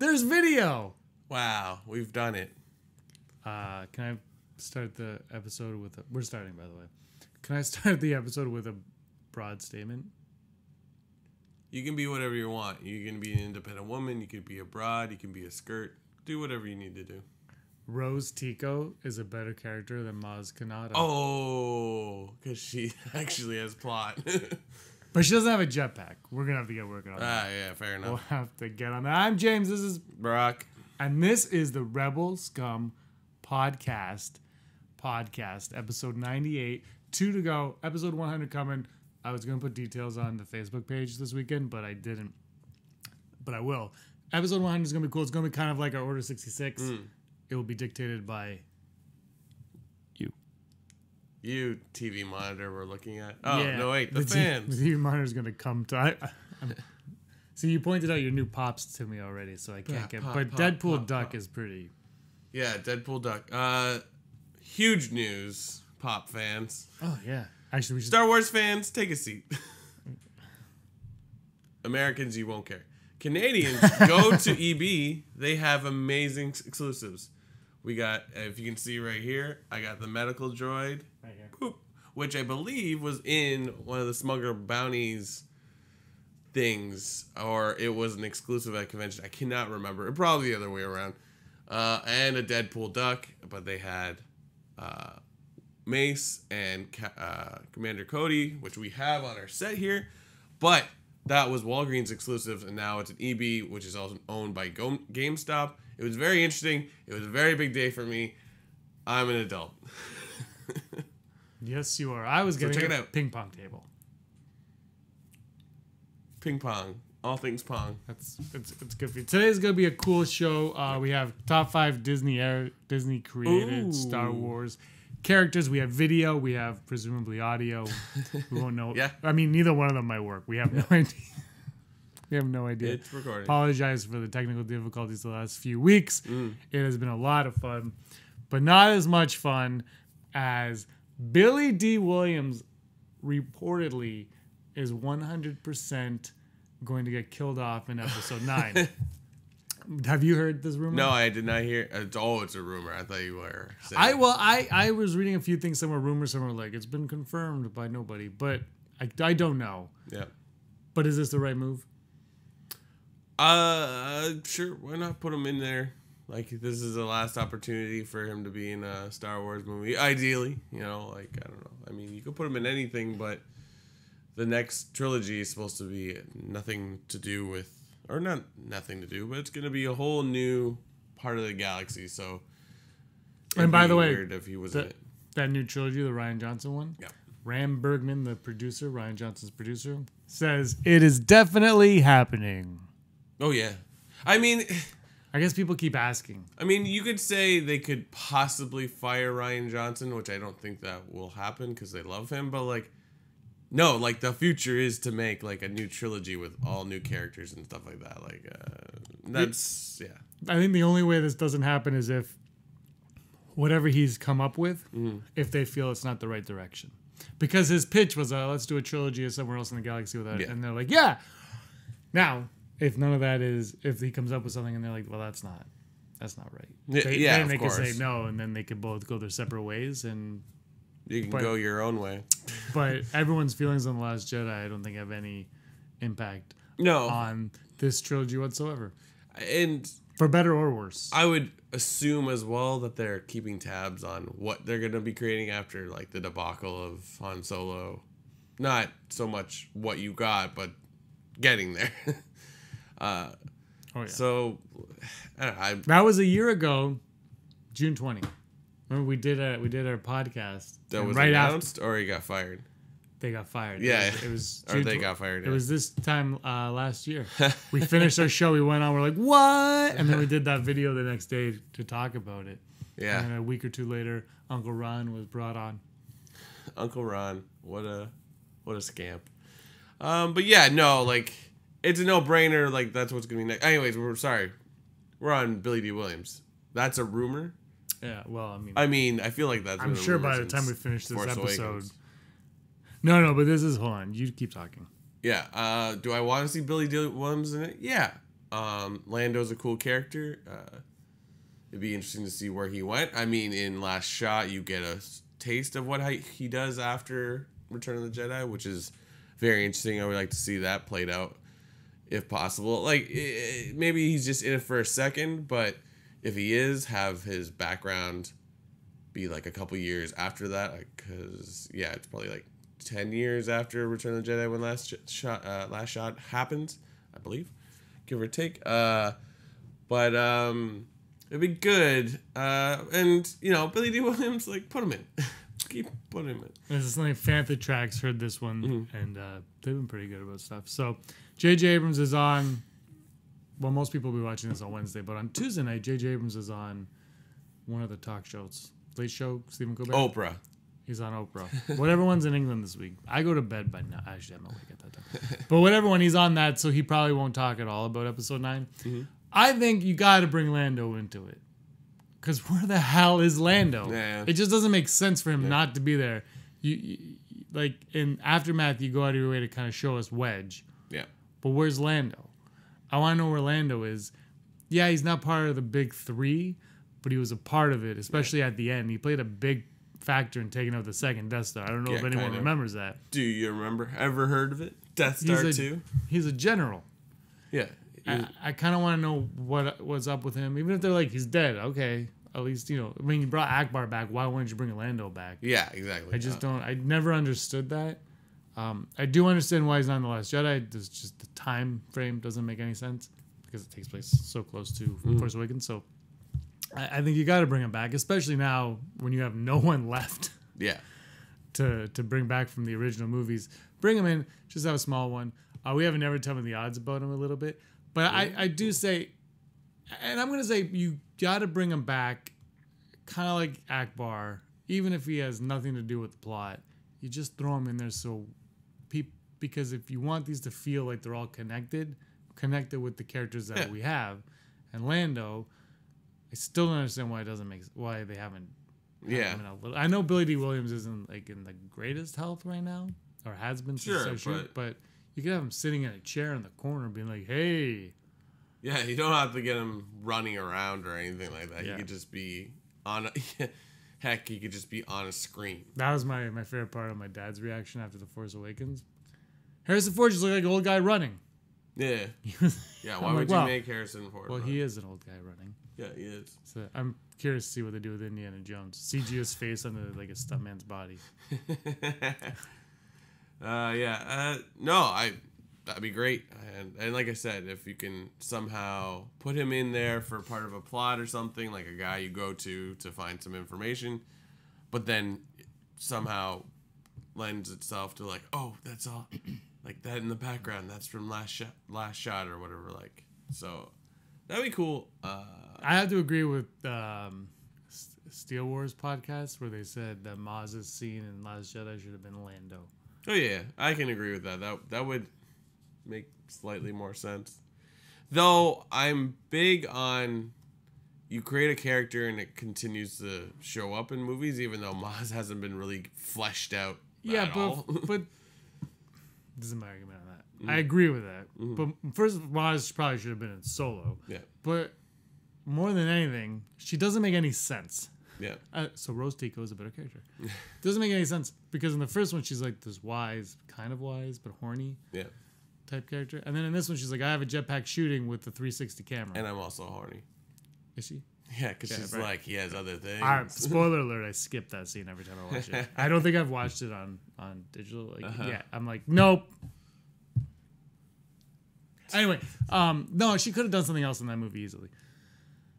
There's video. Wow, we've done it. Can I start the episode with we're starting, by the way. Can I start the episode with a broad statement? You can be whatever you want. You can be an independent woman. You could be a broad. You can be a skirt. Do whatever you need to do. Rose Tico is a better character than Maz Kanata. Oh, because she actually has plot. But she doesn't have a jetpack. We're going to have to get working on that. Yeah, fair enough. We'll have to get on that. I'm James. This is Brock. And this is the Rebel Scum podcast, episode 98. 2 to go. Episode 100 coming. I was going to put details on the Facebook page this weekend, but I didn't. But I will. Episode 100 is going to be cool. It's going to be kind of like our Order 66. It will be dictated by you. You, TV monitor we're looking at. Oh, yeah, no, wait. The fans. The TV monitor is going to come to... See, you pointed out your new pops to me already, so I can't get... But Deadpool Duck is pretty... Yeah, Deadpool Duck. Huge news, pop fans. Oh, yeah. Actually, we should... Star Wars fans, take a seat. Americans, you won't care. Canadians, go to EB. They have amazing exclusives. We got, if you can see right here, I got the medical droid, right here. Boop, which I believe was in one of the Smuggler Bounties things, or it was an exclusive at convention. I cannot remember. Probably the other way around. And a Deadpool Duck, but they had Mace and Commander Cody, which we have on our set here, but that was Walgreens exclusive, and now it's an EB, which is also owned by GameStop. It was very interesting. It was a very big day for me. I'm an adult. Yes, you are. I was getting a ping pong table. Ping pong. All things pong. It's good for you. Today's going to be a cool show. We have top 5 Disney created Star Wars characters. We have video. We have presumably audio. We won't know. Yeah. I mean, neither one of them might work. We have no idea. We have no idea. It's recording. Apologize for the technical difficulties the last few weeks. It has been a lot of fun, but not as much fun as Billy D. Williams reportedly is 100% going to get killed off in episode 9. Have you heard this rumor? No, I did not hear. It's a rumor. I thought you were saying. I was reading a few things. Some were rumors, some were like it's been confirmed by nobody, but I don't know. Yeah. But is this the right move? Sure. Why not put him in there? Like, this is the last opportunity for him to be in a Star Wars movie. Ideally, I don't know. I mean, you could put him in anything, but the next trilogy is supposed to be nothing to do with, or not nothing to do, but it's going to be a whole new part of the galaxy. So, and by the way, if he was in it. That new trilogy, the Rian Johnson one, yeah. Ram Bergman, the producer, Rian Johnson's producer, says it is definitely happening. Oh yeah, I mean, I guess people keep asking. I mean, you could say they could possibly fire Rian Johnson, which I don't think that will happen because they love him, but no, the future is to make a new trilogy with all new characters and stuff like that. That's yeah. I think the only way this doesn't happen is if whatever he's come up with, if they feel it's not the right direction. Because his pitch was, let's do a trilogy of somewhere else in the galaxy with that, and they're like, yeah. Now, if none of that is, if he comes up with something and they're like, well, that's not right. Then they can say no, and then they could both go their separate ways and. You can go your own way. But everyone's feelings on The Last Jedi, I don't think have any impact on this trilogy whatsoever. And for better or worse. I would assume as well that they're keeping tabs on what they're going to be creating after the debacle of Han Solo. Not so much what you got, but getting there. So, I don't know, that was a year ago, June 20. Remember we did our podcast. That was right announced, or he got fired. They got fired. Yeah, it was or they got fired. It was this time last year. We finished our show. We went on. We're like, what? And then we did that video the next day to talk about it. Yeah. And then a week or two later, Uncle Ron was brought on. Uncle Ron, what a scamp. But yeah, no, it's a no-brainer. That's what's gonna be next. Anyways, we're on Billy D. Williams. That's a rumor. Yeah, well, I feel like that's. I'm sure by the time we finish this episode. No, but hold on. You keep talking. Yeah. Do I want to see Billy D. Williams in it? Yeah. Lando's a cool character. It'd be interesting to see where he went. I mean, in Last Shot, you get a taste of what he does after Return of the Jedi, which is very interesting. I would like to see that played out if possible. Like, maybe he's just in it for a second, but if he is, have his background be like a couple years after that, because it's probably like 10 years after Return of the Jedi when Last Shot happens, I believe, give or take. But it'd be good. And Billy D. Williams, like, put him in. Keep putting him in. There's something Fantha Tracks heard this one, and they've been pretty good about stuff. So J.J. Abrams is on. Well, most people will be watching this on Wednesday, but on Tuesday night, J.J. Abrams is on one of the talk shows. Late Show, Stephen Colbert. Oprah. He's on Oprah. Whatever one's in England this week. I go to bed by now. Actually, I'm awake at that time. But whatever one, he's on that, so he probably won't talk at all about episode 9. Mm-hmm. I think you got to bring Lando into it. Because where the hell is Lando? Yeah. It just doesn't make sense for him not to be there. You like, in Aftermath, you go out of your way to kind of show us Wedge. Yeah. But where's Lando? I want to know where Lando is. Yeah, he's not part of the big 3, but he was a part of it, especially at the end. He played a big factor in taking out the second Death Star. I don't know if anyone remembers that. Do you remember? Ever heard of it? Death Star 2? He's a general. Yeah. I kind of want to know what's up with him. Even if they're like, he's dead. Okay. At least, I mean, you brought Akbar back. Why wouldn't you bring Lando back? Yeah, exactly. I just don't. I never understood that. I do understand why he's not in The Last Jedi. There's just the time frame doesn't make any sense because it takes place so close to Force Awakens. So I think you got to bring him back, especially now when you have no one left. Yeah. To bring back from the original movies, bring him in. Just have a small one. We haven't ever told me the odds about him a little bit, but I do say, and I'm gonna say you got to bring him back, kind of like Akbar, even if he has nothing to do with the plot. You just throw him in there because if you want these to feel like they're all connected with the characters that we have, and Lando, I still don't understand why they haven't. Yeah, I know Billy D. Williams isn't like in the greatest health right now, or has been since but you could have him sitting in a chair in the corner, being like, "Hey." Yeah, you don't have to get him running around or anything like that. Yeah. He could just be on. He could just be on a screen. That was my favorite part of my dad's reaction after The Force Awakens. Harrison Ford just looked like an old guy running. Yeah. Yeah. Why would you make Harrison Ford? Well, he is an old guy running. Yeah, he is. So I'm curious to see what they do with Indiana Jones. CG his face under like a stuntman's body. That'd be great. And like I said, if you can somehow put him in there for part of a plot or something, like a guy you go to find some information, but then somehow lends itself to like, oh, that's all, like that in the background, that's from Last Shot or whatever. Like, so that'd be cool. I have to agree with Steel Wars podcast where they said that Maz's scene in Last Jedi should have been Lando. Oh yeah, I can agree with that. That would make slightly more sense. Though I'm big on you create a character and it continues to show up in movies, even though Maz hasn't been really fleshed out. But this is my argument on that. I agree with that. But first, Maz probably should have been in Solo. Yeah. But more than anything, she doesn't make any sense. Yeah. So Rose Tico is a better character. Doesn't make any sense because in the first one she's like this wise, kind of wise but horny. Yeah. Type character, and then in this one she's like, I have a jetpack shooting with the 360 camera, and I'm also horny. Is she? Yeah, because she's like, he has other things. Spoiler alert! I skip that scene every time I watch it. I don't think I've watched it on digital. I'm like, nope. Anyway, no, she could have done something else in that movie easily.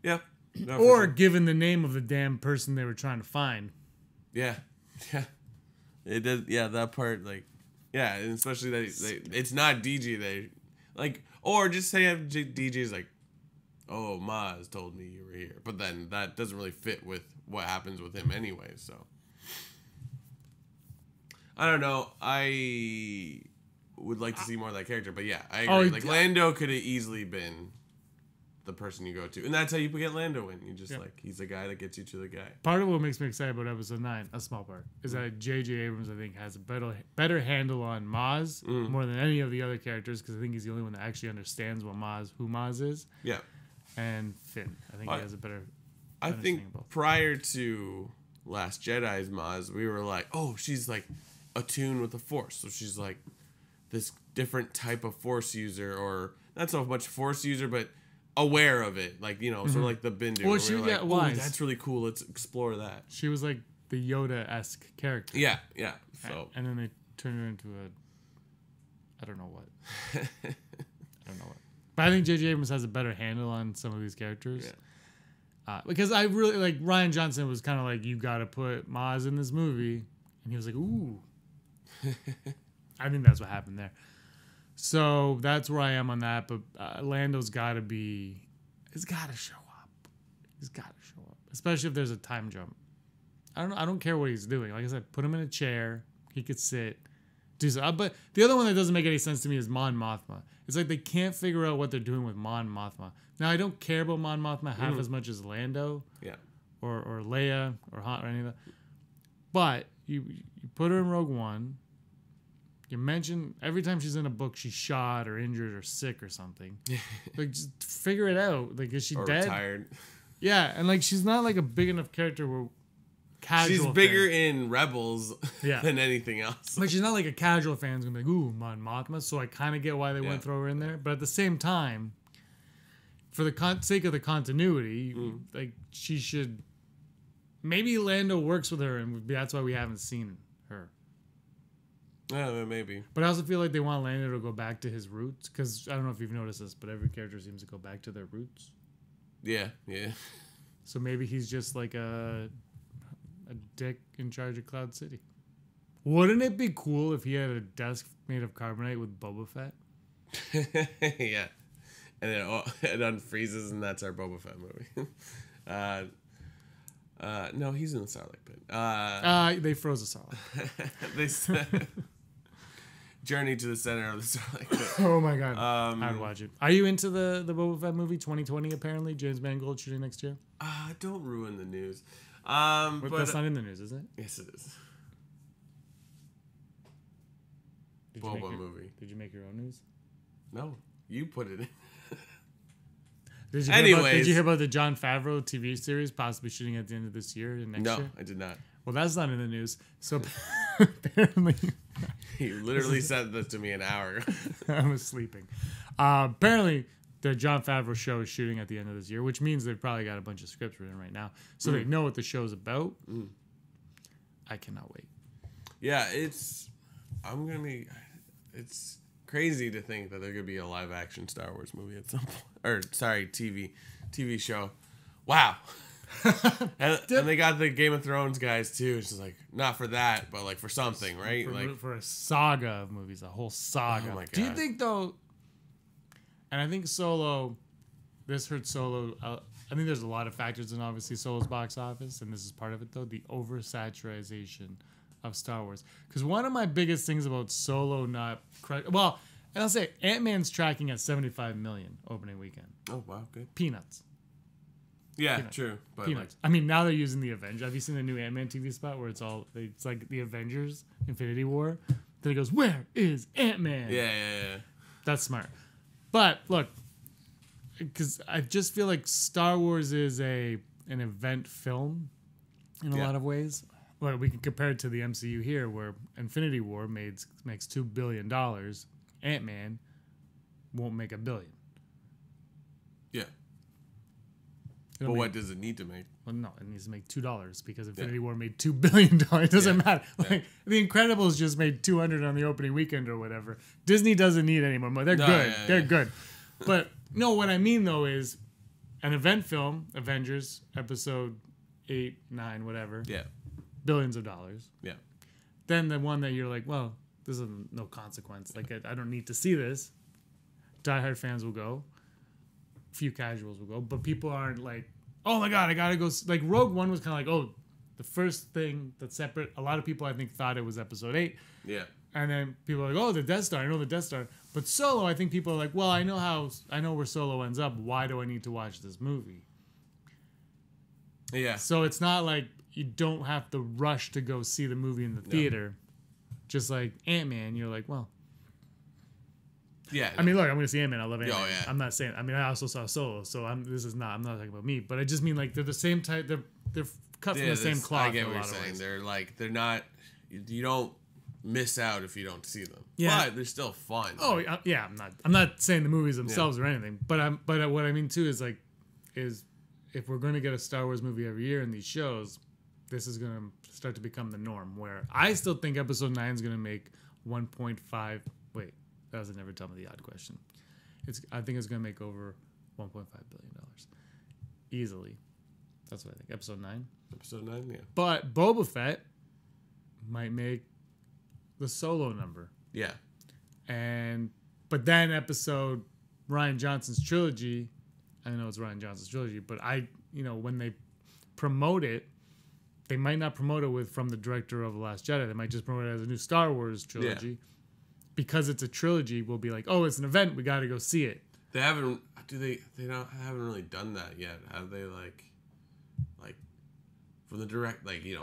Yeah. No, or given the name of the damn person they were trying to find. Yeah. It did. Yeah, that part, like. Yeah, and especially that it's not DG. They like, or just say DJ's like, oh, Maz told me you were here, but then that doesn't really fit with what happens with him anyway. So I don't know. I would like to see more of that character, but yeah, I agree. Like Lando could have easily been the person you go to, and that's how you get Lando in. You just like he's the guy that gets you to the guy. Part of what makes me excited about episode 9, a small part, is that J.J. Abrams I think has a better handle on Maz more than any of the other characters, because I think he's the only one that actually understands who Maz is. Yeah, and Finn, I think he has a better. I think prior to Last Jedi's Maz, we were like, oh, she's like attuned with the Force, so she's like this different type of Force user, or not so much Force user, but aware of it, like, you know, sort of like the Bindu. Well, she like, oh, that's really cool. Let's explore that. She was like the Yoda-esque character. Yeah. So and then they turned her into I don't know what. But I think J.J. Abrams has a better handle on some of these characters. Yeah. Because I really like Rian Johnson was kind of like, you got to put Maz in this movie, and he was like, ooh. I think that's what happened there. So that's where I am on that. But Lando's got to be. He's got to show up. He's got to show up, especially if there's a time jump. I don't care what he's doing. Like I said, put him in a chair. He could sit. Do so. But the other one that doesn't make any sense to me is Mon Mothma. It's like they can't figure out what they're doing with Mon Mothma. Now I don't care about Mon Mothma half as much as Lando. Yeah. Or Leia or Han or any of that. But you put her in Rogue One. You mention every time she's in a book, she's shot or injured or sick or something. Like, just figure it out. Like, is she dead? Retired. Yeah, and like she's not like a big enough character where casual. She's bigger in Rebels than anything else. But she's not like a casual fan's gonna be like, ooh, Mon Mothma. So I kind of get why they want to throw her in there. But at the same time, for the sake of the continuity, like she should. Maybe Lando works with her, and that's why we haven't seen her. Yeah, maybe. But I also feel like they want Lando to go back to his roots, because I don't know if you've noticed this, but every character seems to go back to their roots. Yeah. So maybe he's just like a dick in charge of Cloud City. Wouldn't it be cool if he had a desk made of carbonite with Boba Fett? Yeah. And then it unfreezes, and that's our Boba Fett movie. No, he's in the Sarlacc pit. They froze the Sarlacc. They said Journey to the Center of the Sarlacc pit. Oh my god, I'd watch it. Are you into the Boba Fett movie 2020? Apparently, James Mangold shooting next year. Don't ruin the news. But that's not in the news, is it? Yes, it is. Boba movie. Did you make your own news? No, you put it in. Did you hear about the Jon Favreau TV series possibly shooting at the end of this year and next year? No, I did not. Well, that's not in the news. So apparently... You literally said this to me an hour ago. I was sleeping. Apparently, the Jon Favreau show is shooting at the end of this year, which means they've probably got a bunch of scripts written right now. So they know what the show's about. I cannot wait. Yeah, it's crazy to think that there could be a live action Star Wars movie at some point. Or sorry, TV show. Wow. and they got the Game of Thrones guys too. It's just like, not for that, but like for something, right? For a saga of movies, a whole saga. Oh my god. Do you think though? And I think Solo, this hurt Solo. I think there's a lot of factors in obviously Solo's box office, and this is part of it though. The oversaturation of Star Wars. Because one of my biggest things about Solo not and I'll say Ant-Man's tracking at 75 million opening weekend. Oh wow, good. Peanuts. Yeah, true. But Peanuts. I mean, now they're using the Avengers. Have you seen the new Ant-Man TV spot where it's like the Avengers Infinity War? Then it goes, "Where is Ant-Man?" Yeah. That's smart. But look, because I just feel like Star Wars is an event film in a lot of ways. Well, we can compare it to the MCU here, where Infinity War makes $2 billion. Ant-Man won't make $1 billion. Yeah. But what does it need to make? Well, no, it needs to make $2 because Infinity War made $2 billion. It doesn't matter. Like The Incredibles just made 200 on the opening weekend or whatever. Disney doesn't need any more. They're good. They're good. But no, what I mean though is an event film, Avengers, episode 8, 9, whatever. Yeah. Billions of dollars. Yeah. Then the one that you're like, well, this is no consequence. Like I don't need to see this. Diehard fans will go. Few casuals will go, but people aren't like, oh my god, I gotta go. Like Rogue One was kind of like, oh, the first thing that's separate. A lot of people I think thought it was episode 8. Yeah. And then people are like, oh, the Death Star. I know the Death Star. But Solo, I think people are like, well, I know where Solo ends up. Why do I need to watch this movie? Yeah. So it's not like you don't have to rush to go see the movie in the theater. Just like Ant-Man, you're like, well. Yeah. I mean, look, I'm going to see Ant-Man. I love Ant-Man. Oh, yeah. I'm not saying. I mean, I also saw Solo, so I'm not talking about me. But I just mean like they're the same type. They're cut from the same cloth. I get in what a you're lot of saying. ways. They're not. You don't miss out if you don't see them. Yeah. But they're still fun. Oh yeah, I'm not saying the movies themselves or anything, but what I mean too is if we're going to get a Star Wars movie every year in these shows, this is going to start to become the norm. Where I still think Episode 9 is going to make 1.5. Wait, that was a never tell me the odd question. I think it's going to make over 1.5 billion dollars easily. That's what I think. Episode 9. Episode 9, yeah. But Boba Fett might make the Solo number. Yeah. But then Rian Johnson's trilogy, I know it's Rian Johnson's trilogy, but when they promote it, they might not promote it from the director of The Last Jedi. They might just promote it as a new Star Wars trilogy. Yeah. Because it's a trilogy, we'll be like, oh, it's an event, we got to go see it. They haven't. They haven't really done that yet, have they? Like from the direct,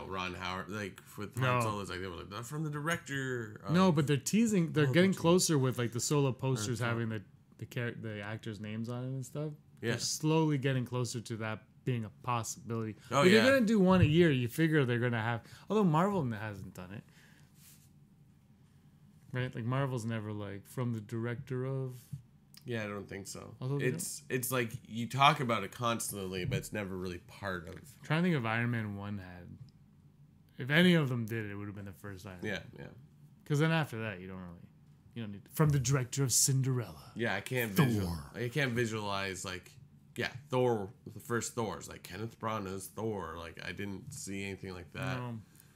Ron Howard, with Han Solo, it's like they were like, not from the director. No, but they're teasing. They're getting closer with the Solo posters having the actors' names on it and stuff. Yeah. They're slowly getting closer to that being a possibility. Oh, if you're gonna do one a year, you figure they're gonna have. Although Marvel hasn't done it, right? Like Marvel's never from the director of. Yeah, I don't think so. It's like you talk about it constantly, but it's never really part of. I'm trying to think if Iron Man 1 had. If any of them did, it would have been the first Iron Man. Yeah. Because then after that, you don't need from the director of Cinderella. Yeah, I can't visualize Thor. The first Thor's Kenneth Branagh's Thor. I didn't see anything like that.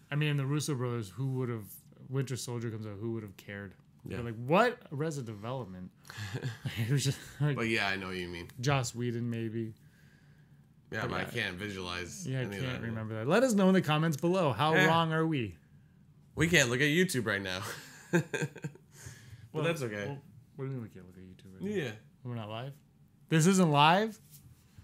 I mean, the Russo brothers. Who would have? Winter Soldier comes out. Who would have cared? Yeah. They're what? Arrested Development. It was just but yeah, I know what you mean. Joss Whedon, maybe. Yeah, but I can't visualize. Yeah, I can't remember that. Let us know in the comments below. How wrong are we? We can't look at YouTube right now. Well, that's okay. Well, what do you mean we can't look at YouTube right now? Yeah. We're not live? This isn't live?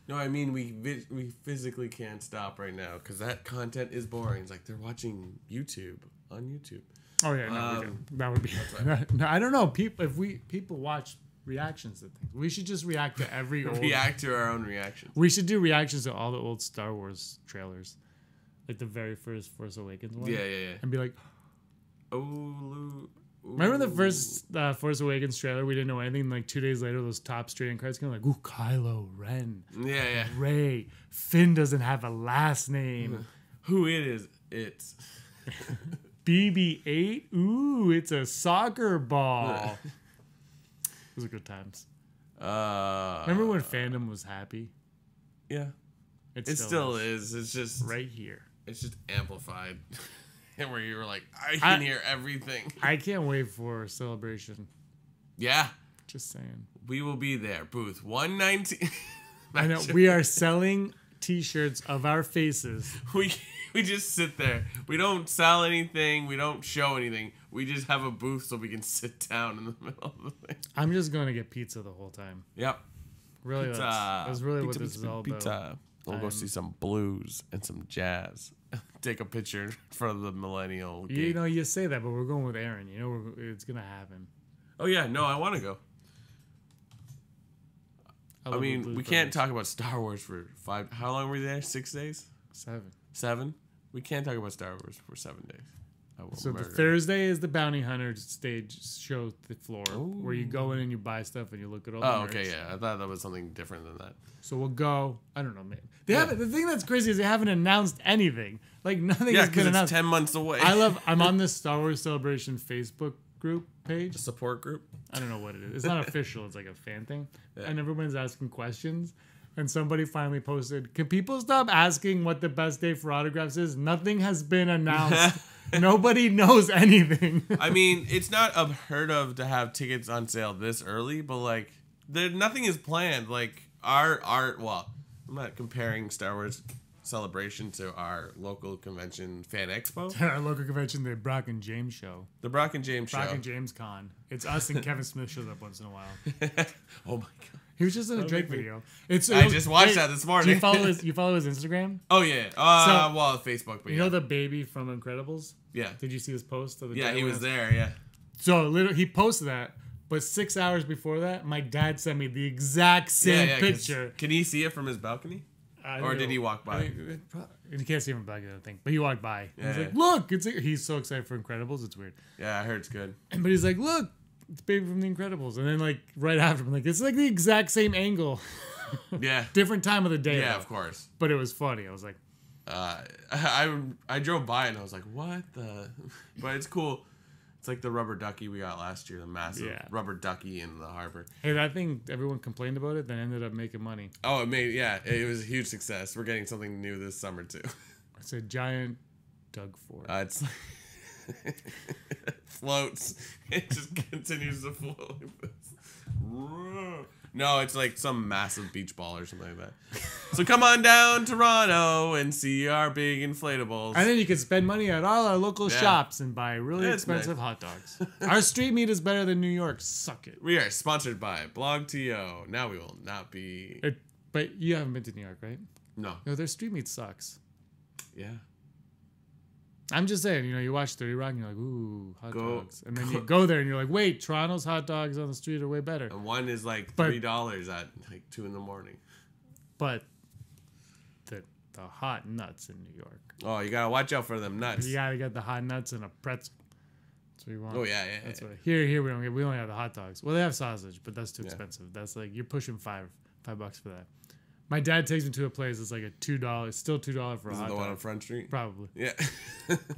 No, I mean we physically can't stop right now because that content is boring. It's like they're watching YouTube on YouTube. Oh yeah, no, that would be. No, I don't know. People watch reactions to things. We should just react to every old. React to our own reactions. We should do reactions to all the old Star Wars trailers, like the very first Force Awakens one. Yeah. And be like, ooh. Remember the first Force Awakens trailer? We didn't know anything. 2 days later, those top streaming cards came ooh, Kylo Ren. Yeah. Rey. Finn doesn't have a last name. Who it is? It's. BB-8? Ooh, it's a soccer ball. Those are good times. Remember when fandom was happy? Yeah. It still is. It's just... right here. It's just amplified. And where you were like, I can hear everything. I can't wait for Celebration. Yeah. Just saying. We will be there. Booth 119. I know. We are selling t-shirts of our faces. We just sit there. We don't sell anything. We don't show anything. We just have a booth so we can sit down in the middle of the thing. I'm just going to get pizza the whole time. Yep. Really, that's really what this is all about. We'll go see some blues and some jazz. Take a picture for the millennial gig. You say that, but we're going with Aaron. It's going to happen. Oh, yeah. No, I want to go. I mean, we can't talk about Star Wars for 5... How long were we there? 6 days? 7? We can't talk about Star Wars for 7 days. So the Thursday is the Bounty Hunter stage show floor where you go in and you buy stuff and you look at all the merch. Okay, yeah. I thought that was something different than that. So we'll go. I don't know, man. The thing that's crazy is they haven't announced anything. Nothing has been announced. It's 10 months away. I'm on this Star Wars Celebration Facebook group page. A support group? I don't know what it is. It's not official. It's like a fan thing. Yeah. And everyone's asking questions. And somebody finally posted, can people stop asking what the best day for autographs is? Nothing has been announced. Nobody knows anything. I mean, it's not unheard of to have tickets on sale this early, but nothing is planned. Well, I'm not comparing Star Wars celebration to our local convention fan expo. Our local convention, the Brock and James show. The Brock and James show. Brock and James Con. It's us and Kevin Smith shows up once in a while. Oh my god. He was just in a Drake video. I just watched that this morning. Do you follow his Instagram? Oh yeah. Well, Facebook. But you know the baby from Incredibles? Yeah. Did you see his post? Of the yeah, he was there. Yeah. So literally, he posted that, but 6 hours before that, my dad sent me the exact same picture. Can he see it from his balcony? Or did he walk by? You can't see him from the balcony, I think. But he walked by. Yeah, He's like, look! He's so excited for Incredibles, it's weird. Yeah, I heard it's good. But he's like, look! It's baby from the Incredibles. And then, like, right after, I'm like, it's like the exact same angle. Yeah. Different time of the day. Yeah, though. Of course. But it was funny. I was like... I drove by and I was like, what the... But it's cool. It's like the rubber ducky we got last year, the massive rubber ducky in the harbor. Hey, I think everyone complained about it, then ended up making money. Oh, it was a huge success. We're getting something new this summer too. It's a giant Doug Ford. It's it floats. It just continues to float like this. No, it's like some massive beach ball or something like that. So come on down to Toronto and see our big inflatables. And then you can spend money at all our local shops and buy really expensive hot dogs. Our street meat is better than New York. Suck it. We are sponsored by BlogTO. Now we will not be... But you haven't been to New York, right? No. No, their street meat sucks. Yeah. I'm just saying, you watch 30 Rock and you're like, ooh, hot dogs. And then you go there and you're like, wait, Toronto's hot dogs on the street are way better. And one is like $3 at like 2 in the morning. But the hot nuts in New York. Oh, you gotta watch out for them nuts. You gotta get the hot nuts and a pretzel. That's what you want. Oh yeah. That's what here we only have the hot dogs. Well, they have sausage, but that's too expensive. That's like you're pushing $5 for that. My dad takes me to a place that's like a $2, still $2 for a hot dog. The one on Front Street? Probably. Yeah.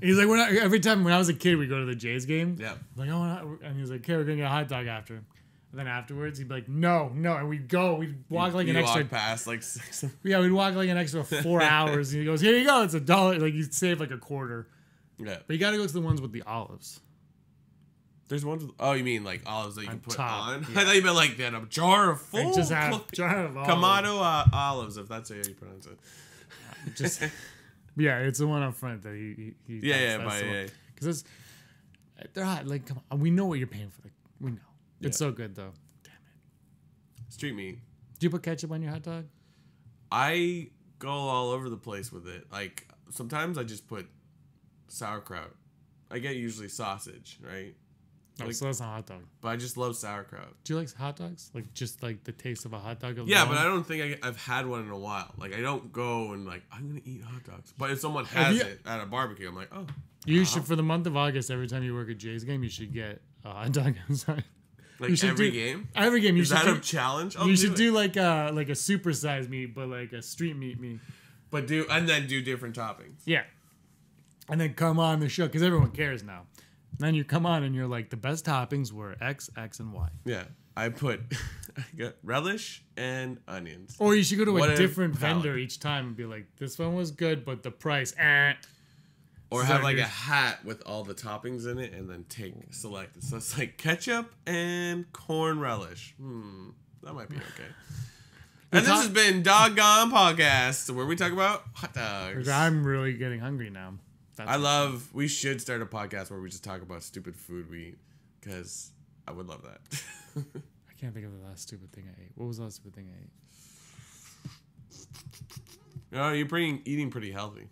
He's like, every time when I was a kid, we go to the Jays game. Yeah. Like, and he's like, okay, we're gonna get a hot dog after. And then afterwards, he'd be like, no, and we'd walk like an extra. Walk past like 6. Yeah, we'd walk like an extra 4 hours. And he goes, here you go, it's $1. Like you save like a quarter. Yeah. But you gotta go to the ones with the olives. There's ones. You mean like olives that you can put on? Yeah. I thought you meant like that a jar of full. Like just have a jar of olives. Kamado olives, if that's how you pronounce it. Yeah, it's the one up front that he because they're hot. Like, come on, we know what you're paying for. Like, we know it's so good though. Damn it. Street meat. Do you put ketchup on your hot dog? I go all over the place with it. Like sometimes I just put sauerkraut. I get usually sausage, right? Oh, so that's not a hot dog. But I just love sauerkraut. Do you like hot dogs? Like just like the taste of a hot dog? Yeah, but I don't think I've had one in a while. Like I don't go and like I'm gonna eat hot dogs. But if someone has it at a barbecue, I'm like, oh. You should for the month of August. Every time you work a Jays game, you should get a hot dog inside. Like every game? Every game. Is that a challenge? You should do like a supersized meat, but like a street meat. But then do different toppings. Yeah. And then come on the show because everyone cares now. Then you come on and you're like, the best toppings were X, X, and Y. Yeah. I got relish and onions. Or you should go to a different vendor each time and be like, this one was good, but the price, Or have like a hat with all the toppings in it and then select it. So it's like ketchup and corn relish. That might be okay. And this has been Doggone Podcast, where we talk about hot dogs. I'm really getting hungry now. We should start a podcast where we just talk about stupid food we eat, because I would love that. I can't think of the last stupid thing I ate. What was the last stupid thing I ate? You're eating pretty healthy.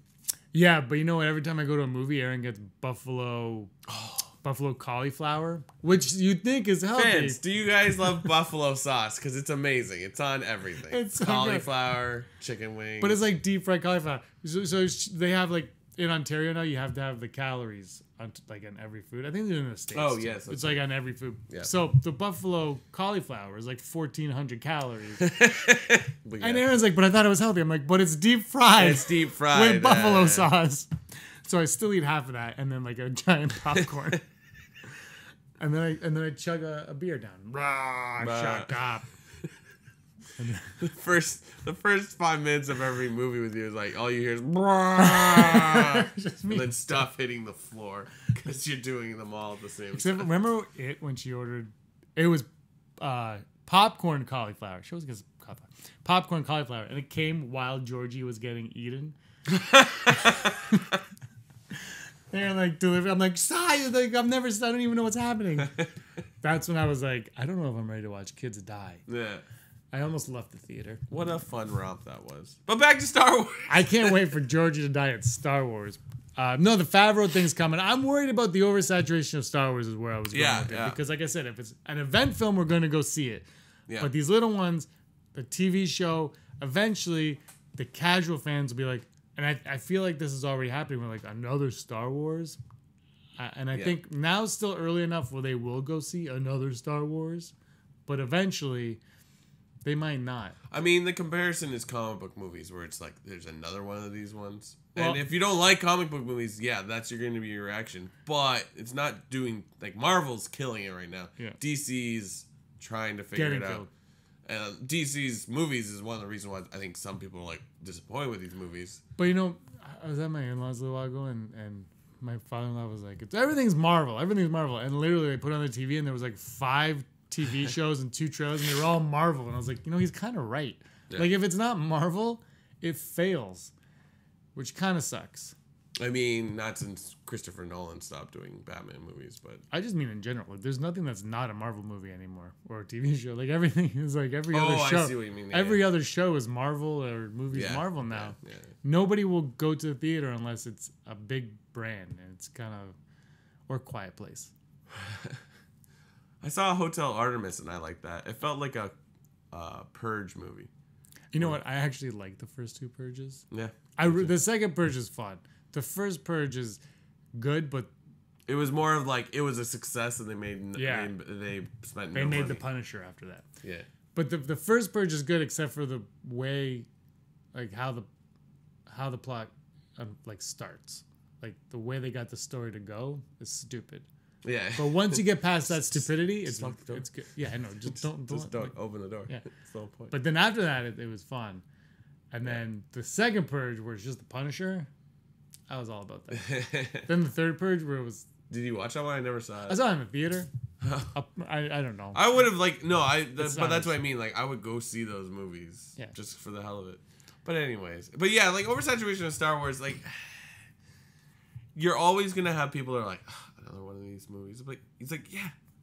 Yeah, but you know what? Every time I go to a movie, Aaron gets buffalo cauliflower, which you think is healthy. Fans, do you guys love buffalo sauce? Because it's amazing. It's on everything. It's so cauliflower, chicken wings. But it's like deep fried cauliflower. So they have like, in Ontario now, you have to have the calories on like on every food. I think they're in the States. Oh, yes. It's like on every food. Yeah. So the buffalo cauliflower is like 1,400 calories. Yeah. And Aaron's like, but I thought it was healthy. I'm like, but it's deep fried. It's deep fried. With buffalo sauce. So I still eat half of that and then like a giant popcorn. and then I chug a beer down. Shut up. The first 5 minutes of every movie with you is like all you hear is and then stuff hitting the floor because you're doing them all at the same time. Remember when she ordered? It was popcorn cauliflower. She always gets popcorn cauliflower, and it came while Georgie was getting eaten. They're like delivering. I'm like, sigh. Like I don't even know what's happening. That's when I was like, I don't know if I'm ready to watch kids die. Yeah. I almost left the theater. What a fun romp that was. But back to Star Wars. I can't wait for Georgie to die at Star Wars. No, the Favreau thing's coming. I'm worried about the oversaturation of Star Wars is where I was going with it. Because like I said, if it's an event film, we're going to go see it. Yeah. But these little ones, the TV show, eventually the casual fans will be like, and I feel like this is already happening. We're like, another Star Wars? And I think now it's still early enough where they will go see another Star Wars. But eventually, they might not. I mean, the comparison is comic book movies where it's like, there's another one of these ones. And if you don't like comic book movies, that's going to be your reaction. But it's not doing, like, Marvel's killing it right now. Yeah. DC's trying to figure it out. And DC's movies is one of the reasons why I think some people are like disappointed with these movies. But I was at my in-laws a little while ago, and my father-in-law was like, everything's Marvel, and literally they put on the TV and there was like 5 TV shows and 2 trailers, and they were all Marvel, and I was like, he's kind of right. Yeah. Like if it's not Marvel, it fails, which kind of sucks. I mean, not since Christopher Nolan stopped doing Batman movies, but I just mean in general. Like, there's nothing that's not a Marvel movie anymore or a TV show. Like everything is like every other show. I see what you mean. Yeah. Every other show is Marvel or movies Marvel now. Yeah. Nobody will go to the theater unless it's a big brand, and it's kind of or Quiet Place. I saw Hotel Artemis and I liked that. It felt like a Purge movie. You know what? I actually like the first 2 Purges. Yeah. The second Purge is fun. The first Purge is good, but it was more of like it was a success, and they made they spent. They made the Punisher after that. Yeah, but the first Purge is good, except for the way, like how the plot like starts, like the way they got the story to go is stupid. Yeah, but once you get past that stupidity, it's good. Yeah, I know. Just don't open the door. Yeah, that's the whole point. But then after that, it was fun, and then the second Purge, where it's just the Punisher. I was all about that. Then the third Purge, where it was. Did you watch that one? I never saw it. I saw it in the theater. I don't know. I would have but that's what I mean. Like I would go see those movies, just for the hell of it. But anyways, like oversaturation of Star Wars, like you're always gonna have people that are like, another one of these movies. But it's like,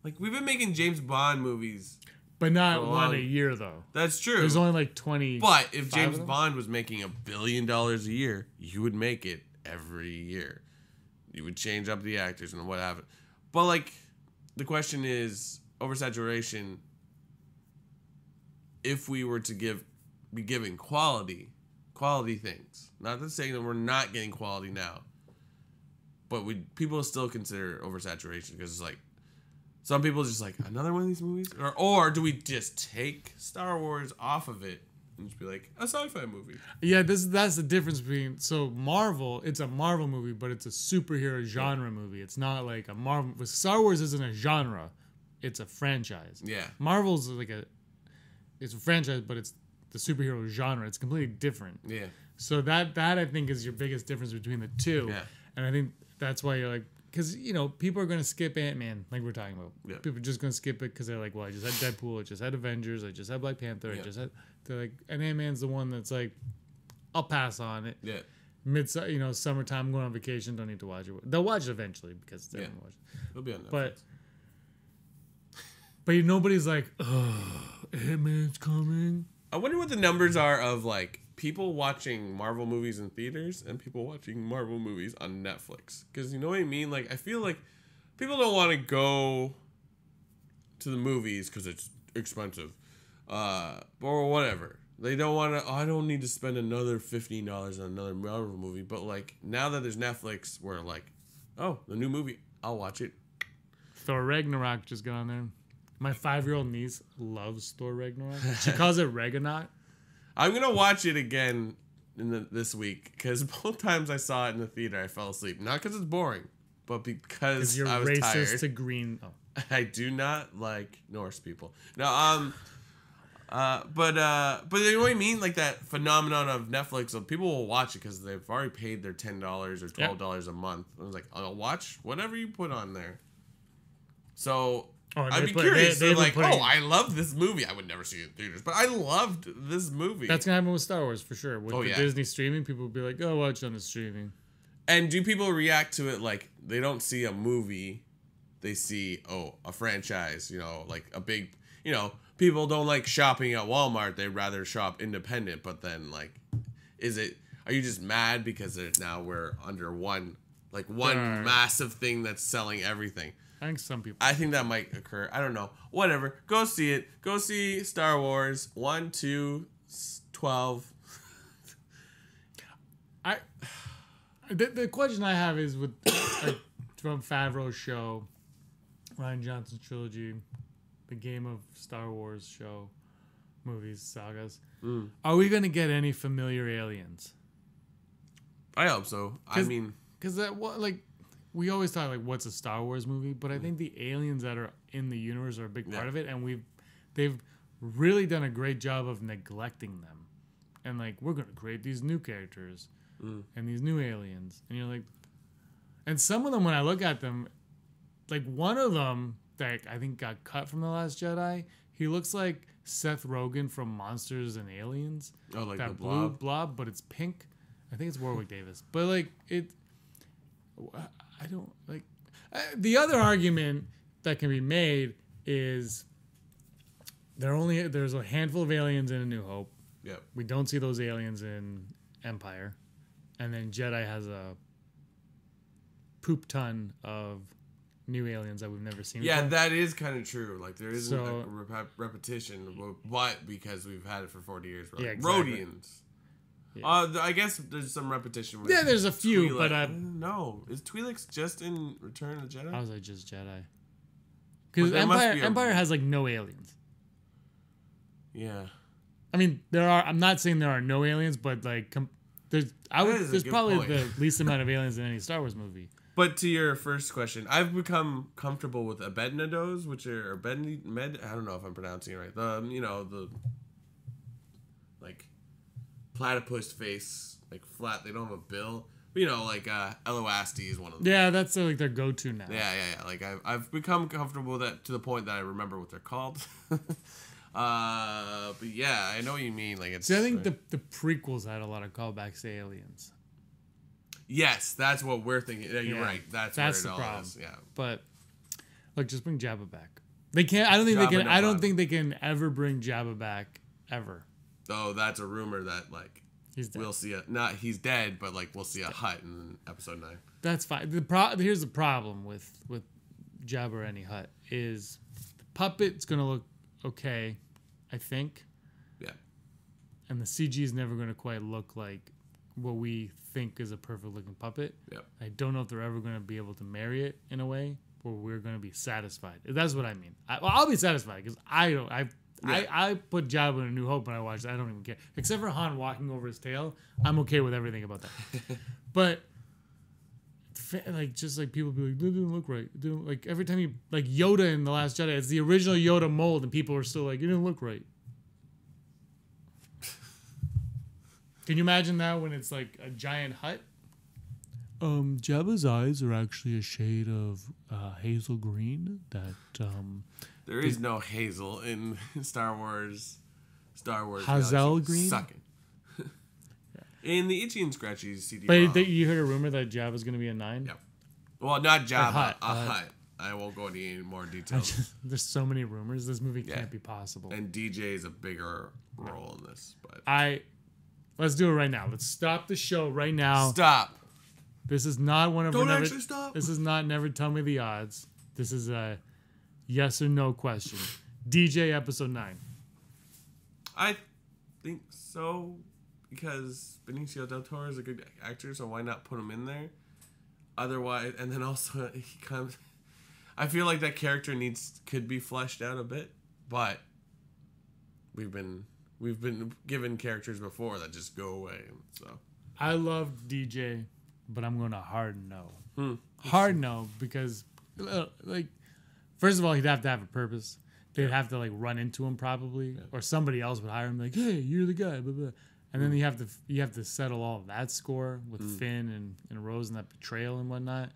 like we've been making James Bond movies. But not one a year, though. That's true. There's only like 20. But if James Bond was making $1 billion a year, you would make it every year. You would change up the actors and what have it. But like, the question is oversaturation. If we were to be giving quality things, not to say that we're not getting quality now, but people still consider oversaturation because it's like some people just like another one of these movies, or do we just take Star Wars off of it? And just be like a sci-fi movie. Yeah, that's the difference between Marvel. It's a Marvel movie, but it's a superhero genre movie. It's not like a Marvel. Star Wars isn't a genre; it's a franchise. Yeah, Marvel's it's a franchise, but it's the superhero genre. It's completely different. Yeah. So that I think is your biggest difference between the two. Yeah. And I think that's why you're like, because people are going to skip Ant-Man, like we're talking about. Yeah. People are just going to skip it because they're like, well, I just had Deadpool, I just had Avengers, I just had Black Panther, they're like, and Ant-Man's the one that's like, I'll pass on it. Yeah. Summertime, I'm going on vacation, don't need to watch it. They'll watch it eventually because they're going to watch it. It'll be on Netflix. But nobody's like, oh, Ant-Man's coming. I wonder what the numbers are of like people watching Marvel movies in theaters and people watching Marvel movies on Netflix. Because you know what I mean? Like, I feel like people don't want to go to the movies because it's expensive. Or whatever. They don't want to, I don't need to spend another $15 on another Marvel movie. But like, now that there's Netflix, we're like, oh, the new movie, I'll watch it. Thor Ragnarok just got on there. My 5-year-old niece loves Thor Ragnarok. She calls it Ragnarok. I'm going to watch it again this week because both times I saw it in the theater, I fell asleep. Not because it's boring, but because you're I was racist tired. To green. Oh. I do not like Norse people. No, but you know what I mean? Like that phenomenon of Netflix, of people will watch it because they've already paid their $10 or $12 a month. I was like, I'll watch whatever you put on there. So Oh, I'd be curious. They're like, I love this movie. I would never see it in theaters, but I loved this movie. That's gonna happen with Star Wars for sure. With the Disney streaming, people will be like, "Oh, watch it on the streaming." And do people react to it like they don't see a movie, they see a franchise? You know, like a big. You know, people don't like shopping at Walmart. They'd rather shop independent. But then, like, are you just mad because we're under one massive thing that's selling everything? I think some people. I think that might occur. I don't know. Whatever. Go see it. Go see Star Wars 1, 2, 12. The question I have is with from Favreau's show, Rian Johnson's trilogy, the Game of Star Wars show, movies, sagas. Are we gonna get any familiar aliens? I hope so. I mean, because we always thought like, what's a Star Wars movie? But I think the aliens that are in the universe are a big part of it, and they've really done a great job of neglecting them. And like, we're gonna create these new characters and these new aliens, and you're like, and some of them when I look at them, like one of them that I think got cut from The Last Jedi, he looks like Seth Rogen from Monsters and Aliens. Oh, like that the blue blob, but it's pink. I think it's Warwick Davis, but like I don't like. The other argument that can be made is there's a handful of aliens in A New Hope. Yep. We don't see those aliens in Empire, and then Jedi has a poop ton of new aliens that we've never seen. Yeah, before. that is kind of true. Like there isn't a repetition, but because we've had it for 40 years, right? Yeah, exactly. Rhodians. Yeah. I guess there's some repetition. With there's a few, Twi'lek. but no, is Twi'lek just in Return of the Jedi? I was like just Jedi. Because Empire has like no aliens. Yeah. I mean, there are. I'm not saying there are no aliens, but like there's probably the least amount of aliens in any Star Wars movie. But to your first question, I've become comfortable with Abednados, which are I don't know if I'm pronouncing it right. The like platypus face, like flat. They don't have a bill. But, like Eloasti is one of them. Yeah, that's like their go-to now. Yeah. Like I've become comfortable with that to the point that I remember what they're called. But yeah, I know what you mean. Like it's. See, I think the prequels had a lot of callbacks to aliens. Yes, that's what we're thinking. Yeah, you're right. That's where it all is. Yeah. But look, just bring Jabba back. They can't. I don't think they can. I don't think they can ever bring Jabba back ever. Oh, that's a rumor that like we'll see he's dead, but like we'll see a Hutt in episode 9. That's fine. Here's the problem with Jabba or any Hutt is the puppet's gonna look okay, I think. Yeah. And the CG is never gonna quite look like what we think is a perfect looking puppet. Yep. I don't know if they're ever going to be able to marry it in a way where we're going to be satisfied. That's what I mean. I'll be satisfied because I put Jabba in A New Hope when I watched it. I don't even care. Except for Han walking over his tail. I'm okay with everything about that. But like just like people be like, it didn't look right. It didn't, like every time like Yoda in The Last Jedi, it's the original Yoda mold and people are still like, it didn't look right. Can you imagine that when it's like a giant Hutt? Jabba's eyes are actually a shade of hazel green. There is no hazel in Star Wars. Hazel green. Sucking. In the Itchy and Scratchy CD. But you heard a rumor that Jabba's going to be a 9. Yeah. Well, not Jabba, a Hutt. I won't go into any more details. There's so many rumors. This movie can't be possible. And DJ is a bigger role in this, but let's do it right now. Let's stop the show right now. Stop. This is not one of Don't actually stop. This is not Never Tell Me the Odds. This is a yes or no question. DJ episode 9. I think so because Benicio del Toro is a good actor, so why not put him in there? Otherwise, and then also he comes. I feel like that character could be fleshed out a bit, but we've been given characters before that just go away. So I love DJ, but I'm going to hard no. Hard no because like first of all he'd have to have a purpose. They'd have to like run into him probably, or somebody else would hire him like, hey, you're the guy, blah, blah. And then you have to settle all of that score with Finn and Rose and that betrayal and whatnot.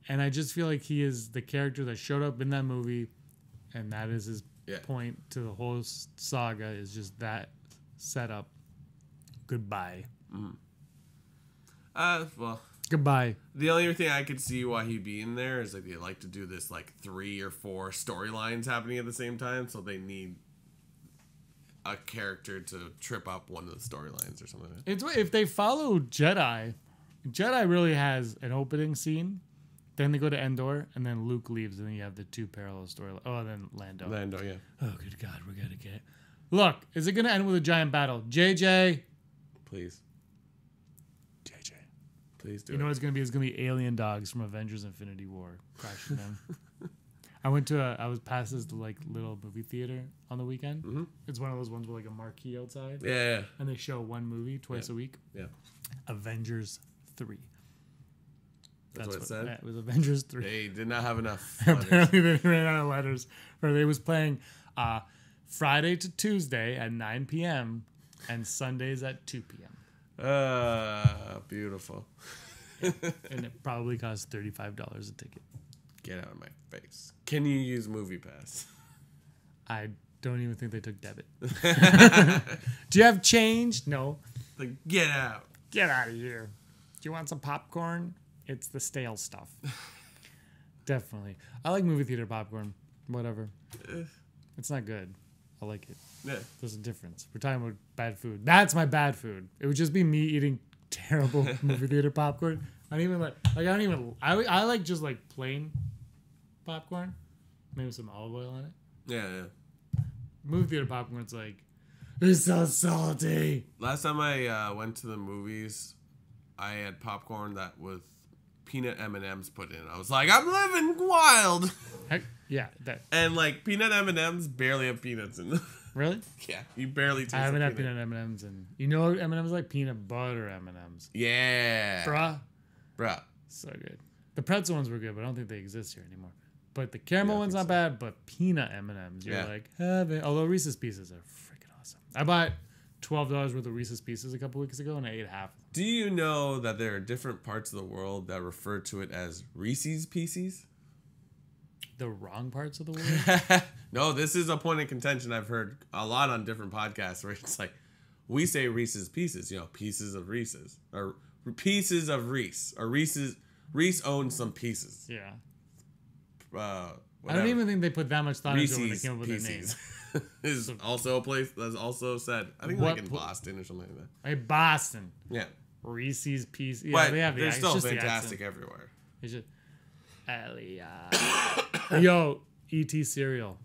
And I just feel like he is the character that showed up in that movie and that is his point to the whole saga. Is just that setup. Goodbye. Well, goodbye. The only thing I could see why he'd be in there is like they like to do this like 3 or 4 storylines happening at the same time, so they need a character to trip up one of the storylines or something. It's if they follow Jedi really has an opening scene, then they go to Endor, and then Luke leaves, and then you have the 2 parallel storylines. Oh, and then Lando. Lando, yeah. Oh, good God, we're gonna get. Look, is it gonna end with a giant battle? JJ, please. JJ, please do. You know what it's gonna be? It's gonna be alien dogs from Avengers: Infinity War crashing them. I was past this like little movie theater on the weekend. Mm-hmm. It's one of those ones with like a marquee outside. Yeah. And they show one movie twice a week. Yeah. Avengers 3. That's what it said? Yeah, it was Avengers 3. They did not have enough. Apparently they ran out of letters. Or they was playing Friday to Tuesday at 9 p.m. and Sundays at 2 p.m. Beautiful. And it probably cost $35 a ticket. Get out of my face. Can you use MoviePass? I don't even think they took debit. Do you have change? No. Like, get out. Get out of here. Do you want some popcorn? It's the stale stuff. Definitely. I like movie theater popcorn. Whatever. It's not good. I like it. Yeah. There's a difference. We're talking about bad food. That's my bad food. It would just be me eating terrible movie theater popcorn. I like just like plain popcorn. Maybe some olive oil on it. Yeah. Movie theater popcorn, it's like, it's so salty. Last time I went to the movies, I had popcorn that with peanut M&Ms put in. I was like, I'm living wild. Heck, yeah. And like peanut M&Ms barely have peanuts in them. Really? Yeah, you barely taste I haven't had peanut M&Ms, and you know what M&Ms like? Peanut butter M&Ms. Yeah. Bruh. So good. The pretzel ones were good, but I don't think they exist here anymore. But the caramel one's not bad, but peanut M&Ms, you're like, heaven. Although Reese's Pieces are freaking awesome. I bought $12 worth of Reese's Pieces a couple weeks ago, and I ate half. Do you know that there are different parts of the world that refer to it as Reese's Pieces? The wrong parts of the world? No, this is a point of contention I've heard a lot on different podcasts where it's like, we say Reese's Pieces, pieces of Reese's. Or pieces of Reese. Or Reese owns some pieces. Yeah. Whatever. I don't even think they put that much thought Reese's into it when they came up with their name. is also a place that's also said, I think like in Boston or something like that. Hey, Boston. Yeah. Reese's Pieces. Yeah, but they have they're still fantastic everywhere. It's just, yo, E.T. cereal.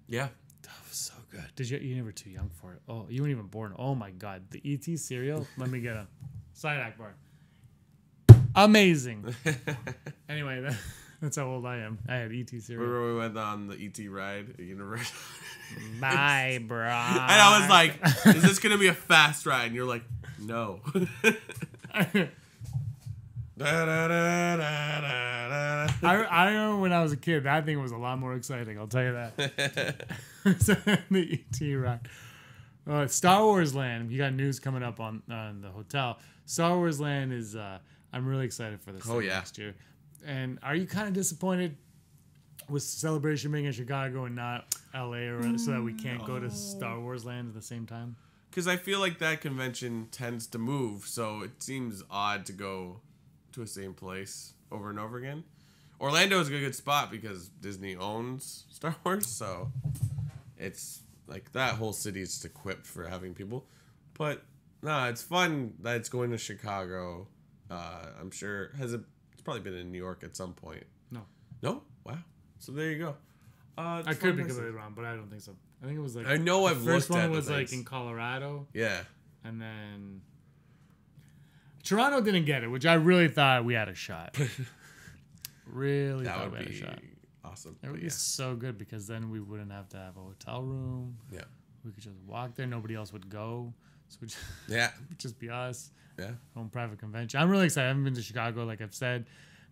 Yeah. That was so good. You never too young for it. Oh, you weren't even born. Oh my God. The E.T. cereal. Let me get a side Akbar. Amazing. Anyway, that's how old I am. I had E.T. cereal. Remember we went on the E.T. ride at Universal? Bye, bro. And I was like, is this going to be a fast ride? And you're like, no. I remember when I was a kid, that thing was a lot more exciting. I'll tell you that. The E.T. ride. Star Wars Land. You got news coming up on the hotel. Star Wars Land is. I'm really excited for this next year. And are you kind of disappointed with Celebration being in Chicago and not LA, or so that we can't go to Star Wars Land at the same time? Because I feel like that convention tends to move, so it seems odd to go to the same place over and over again. Orlando is a good spot because Disney owns Star Wars, so it's like that whole city is just equipped for having people. But no, it's fun that it's going to Chicago. I'm sure it's probably been in New York at some point. No? Wow. So there you go. I could be completely wrong, but I don't think so. I think it was like I know I've first looked at one was the like things. in Colorado. Yeah. And then Toronto didn't get it, which I really thought we had a shot. Really that thought would we had be a shot. Awesome. It would be so good because then we wouldn't have to have a hotel room. Yeah. We could just walk there. Nobody else would go. So it would just be us. Yeah. Home private convention. I'm really excited. I haven't been to Chicago, like I've said.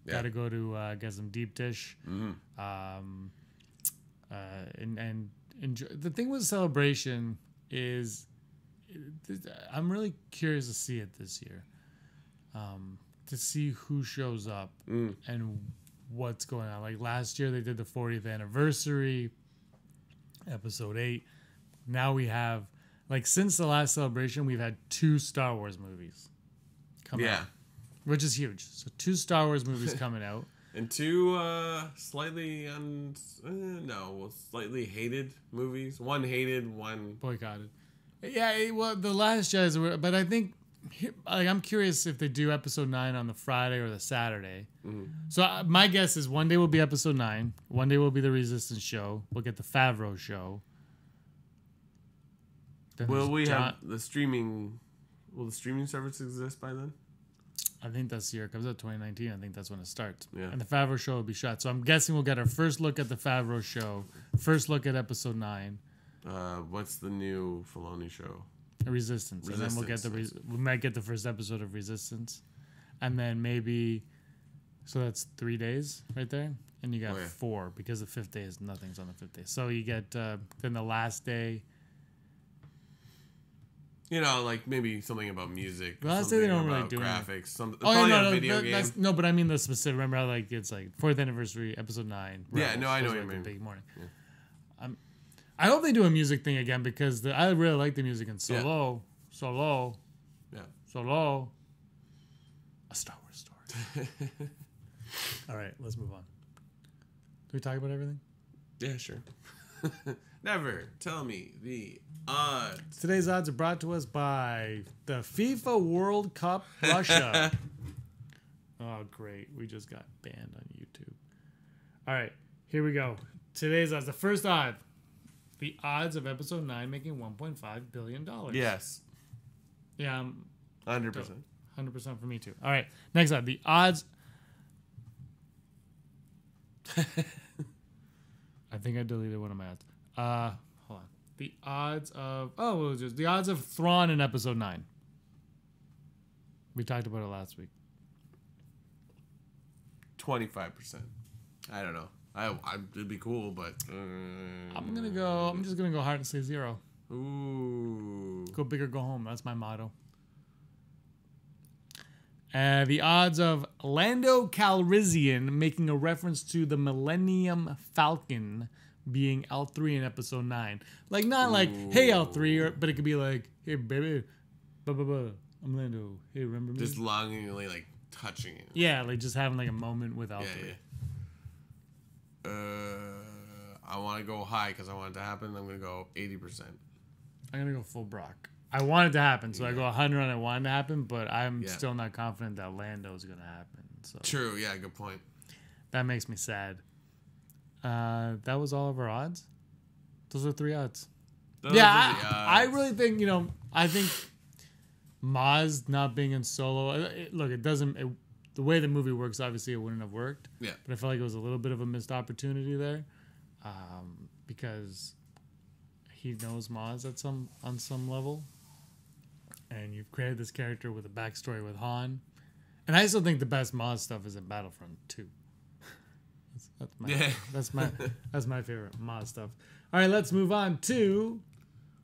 Yeah. Got to go to get some deep dish. Mm-hmm. And enjoy. The thing with Celebration is I'm really curious to see it this year. To see who shows up and what's going on. Like last year they did the 40th anniversary. Episode 8. Now we have, like, since the last Celebration, we've had 2 Star Wars movies come out, which is huge. So 2 Star Wars movies coming out. And 2 slightly hated movies. One hated, one boycotted. Yeah, well, The Last Jedi, but I think, like, I'm curious if they do Episode 9 on the Friday or the Saturday. Mm-hmm. So my guess is one day will be Episode 9, one day will be the Resistance show. We'll get the Favreau show. Then will we have the streaming? Will the streaming service exist by then? I think that's the year it comes out, 2019. I think that's when it starts. Yeah. And the Favreau show will be shot. So I'm guessing we'll get our first look at the Favreau show, first look at Episode 9. What's the new Filoni show? Resistance. And then we'll get we might get the first episode of Resistance. And then maybe, so that's 3 days right there. And you got 4 because the 5th day is nothing's on the 5th day. So you get then the last day. You know, like maybe something about music. The last day they don't really do graphics. Something. Video game. No, but I mean the specific. Remember how, like, it's like 4th anniversary, Episode 9. Yeah, no, I know what you mean. Big morning. Yeah. I hope they do a music thing again because I really like the music in Solo. Yeah. Solo. A Star Wars story. All right, let's move on. Do we talk about everything? Yeah, sure. Never tell me the odds. Today's odds are brought to us by the FIFA World Cup Russia. Oh, great. We just got banned on YouTube. All right, here we go. Today's odds. The first odd. The odds of Episode 9 making $1.5 billion. Yes. Yeah. 100%. 100% for me, too. All right, next odd. The odds... I think I deleted one of my odds. Hold on. The odds of the odds of Thrawn in Episode 9. We talked about it last week. 25%. I don't know. It'd be cool, but I'm just gonna go hard and say 0. Ooh. Go big or go home. That's my motto. The odds of Lando Calrissian making a reference to the Millennium Falcon being L3 in Episode 9. Like, not like, hey, L3, but it could be like, hey, baby, I'm Lando. Hey, remember me? Just longingly, like, touching it. Yeah, like, just having, like, a moment with L3. Yeah. I want to go high because I want it to happen. I'm going to go 80%. I'm going to go full Brock. I want it to happen, so I go 100 on I want it to happen, but I'm still not confident that Lando is going to happen. So true, yeah, good point. That makes me sad. That was all of our odds? Those are 3 odds. I really think, I think Maz not being in Solo, the way the movie works, obviously it wouldn't have worked. Yeah. But I felt like it was a little bit of a missed opportunity there because he knows Maz on some level. And you've created this character with a backstory with Han. And I still think the best Maz stuff is in Battlefront 2. That's my favorite Maz stuff. All right, let's move on to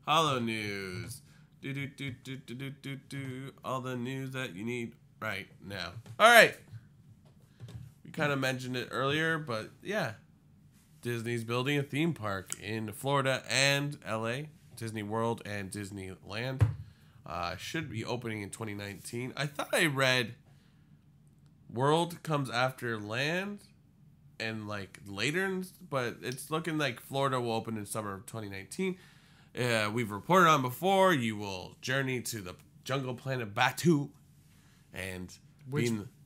Holo News. All the news that you need right now. All right. We kind of mentioned it earlier, but yeah. Disney's building a theme park in Florida and LA. Disney World and Disneyland. Should be opening in 2019. I thought I read World comes after Land and like later, but it's looking like Florida will open in summer of 2019. We've reported on before. You will journey to the jungle planet Batu, and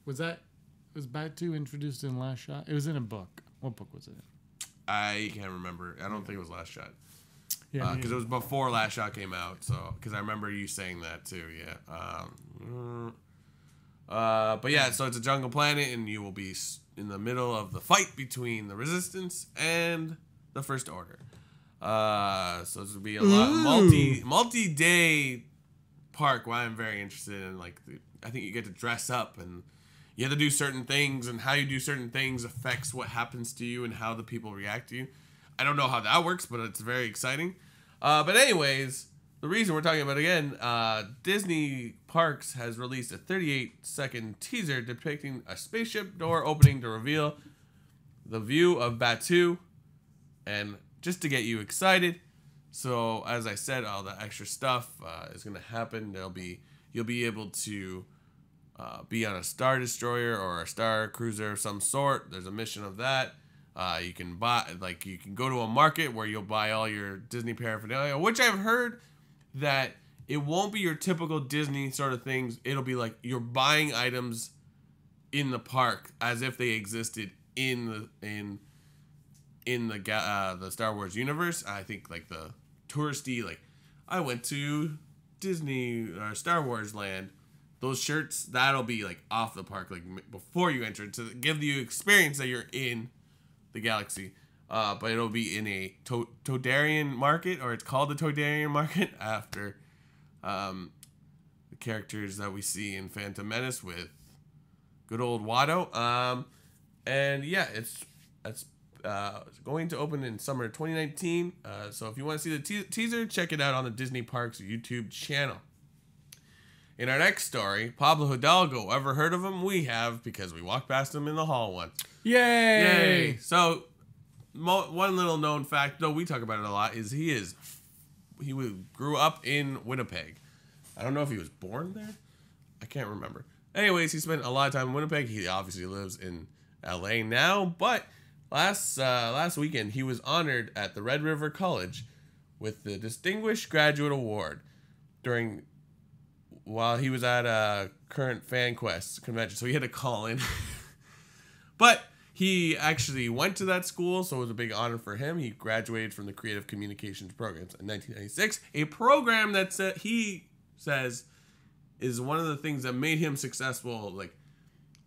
was Batu introduced in Last Shot? It was in a book. What book was it in? I can't remember. I don't think it was Last Shot. Yeah, because it was before Last Shot came out. So, because I remember you saying that too. Yeah. But yeah, so it's a jungle planet, and you will be in the middle of the fight between the Resistance and the First Order. So this will be a lot multi-day park. Why I'm very interested in, like, I think you get to dress up and you have to do certain things, and how you do certain things affects what happens to you and how the people react to you. I don't know how that works, but it's very exciting. But anyways, the reason we're talking about it again, Disney Parks has released a 38-second teaser depicting a spaceship door opening to reveal the view of Batu and just to get you excited. So as I said, all the extra stuff is going to happen. You'll be able to be on a Star Destroyer or a Star Cruiser of some sort. There's a mission of that. You can go to a market where you'll buy all your Disney paraphernalia, which I've heard that it won't be your typical Disney sort of things. It'll be like you're buying items in the park as if they existed in the Star Wars universe. I think like the touristy, like I went to Disney or Star Wars Land. Those shirts, that'll be like off the park, like before you enter, to give you experience that you're in the galaxy. But it'll be in a Todarian market, or it's called the Todarian market after the characters that we see in Phantom Menace with good old Watto. And yeah, it's going to open in summer 2019. So if you want to see the teaser, check it out on the Disney Parks YouTube channel. In our next story, Pablo Hidalgo. Ever heard of him? We have, because we walked past him in the hall once. Yay! So, one little known fact, though we talk about it a lot, is he grew up in Winnipeg. I don't know if he was born there. I can't remember. Anyways, he spent a lot of time in Winnipeg. He obviously lives in LA now, but last weekend he was honored at the Red River College with the Distinguished Graduate Award while he was at a current Fan Quest convention. So he had to call in. But he actually went to that school, so it was a big honor for him. He graduated from the Creative Communications programs in 1996, a program that he says is one of the things that made him successful. Like,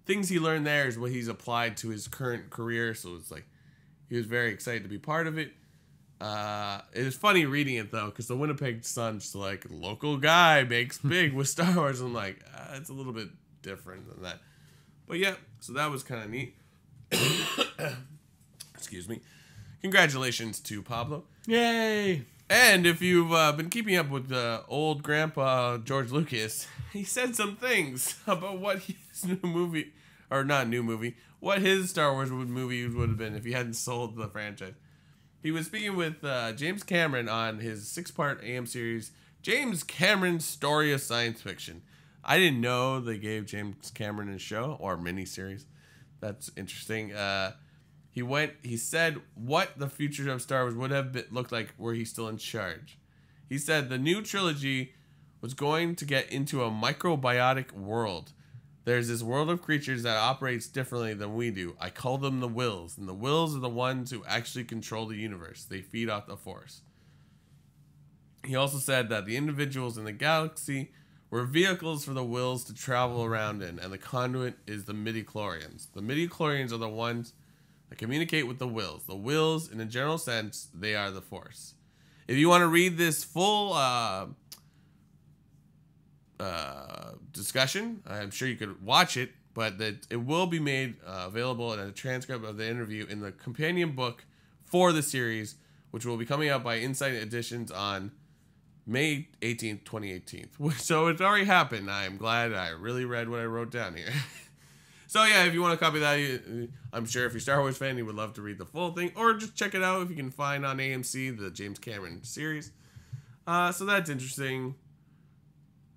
things he learned there is what he's applied to his current career, so it's like he was very excited to be part of it. It was funny reading it, though, because the Winnipeg Sun's like, local guy makes big with Star Wars. I'm like, it's a little bit different than that. But yeah, so that was kind of neat. Excuse me. Congratulations to Pablo. Yay! And if you've been keeping up with old Grandpa George Lucas, he said some things about what his what his Star Wars movie would have been if he hadn't sold the franchise. He was speaking with James Cameron on his 6-part AM series, James Cameron's Story of Science Fiction. I didn't know they gave James Cameron a show or miniseries. That's interesting. He said what the future of Star Wars would have looked like were he still in charge. He said the new trilogy was going to get into a microbiotic world. There's this world of creatures that operates differently than we do. I call them the Wills, and the Wills are the ones who actually control the universe. They feed off the Force. He also said that the individuals in the galaxy were vehicles for the Wills to travel around in, and the conduit is the midichlorians. The midichlorians are the ones that communicate with the Wills. The Wills, in a general sense, they are the Force. If you want to read this full discussion, I'm sure you could watch it, but it will be made available in a transcript of the interview in the companion book for the series, which will be coming out by Insight Editions on May 18th, 2018. So it's already happened. I am glad I really read what I wrote down here. So yeah, if you want to copy that, I'm sure if you're a Star Wars fan, you would love to read the full thing, or just check it out if you can find on AMC, the James Cameron series. So that's interesting.